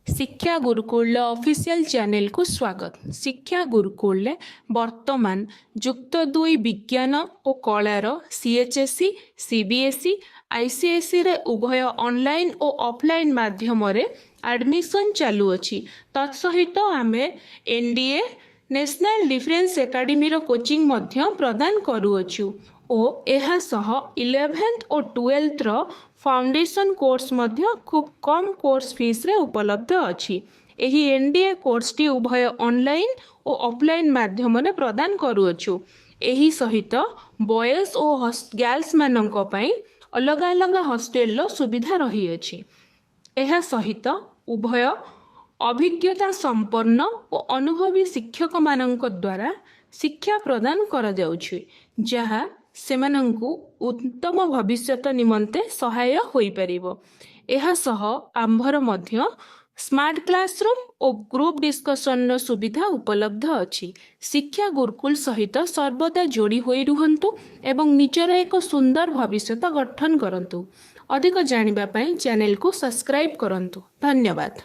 शिक्षा Gurukul official channel को स्वागत। शिक्षा गुरुकुल वर्तमान युक्त 2 विज्ञान और कलार सीएचएससी सीबीएसई आईसीएसई रे उभय ऑनलाइन और ऑफलाइन माध्यम रे एडमिशन चालू अछि। तत्सहित आमे एनडीए नेशनल डिफेंस एकेडमी रो कोचिंग मध्य प्रदान करूअछु ओ एहा सह 11th और 12th रो फाउंडेशन कोर्स मध्य खूब कम कोर्स फीस रे उपलब्ध अछि। एही एनडीए कोर्स टी उभय ऑनलाइन और ऑफलाइन माध्यम रे प्रदान करूअछु। एही सहित बॉयज और गर्ल्स मानक पई अलग अलग हॉस्टल रो सुविधा रही अछि। एहा सहित उभय अभिज्ञता संपन्न और अनुभवी शिक्षक मानक द्वारा शिक्षा प्रदान करा जाउछि, जहा सेमानंकु उत्तम भविष्यत निमंते सहाय होई परिबो। एहा सह आंभर मध्य स्मार्ट क्लासरूम और ग्रुप डिस्कशन सुविधा उपलब्ध अछि। शिक्षा गुरुकुल सहित सर्वदा जोड़ी होई रुहंतु एवं निजर एक सुंदर भविष्यत गठन करंतु। अधिक जानिबा पई चैनल को सब्सक्राइब करंतु। धन्यवाद।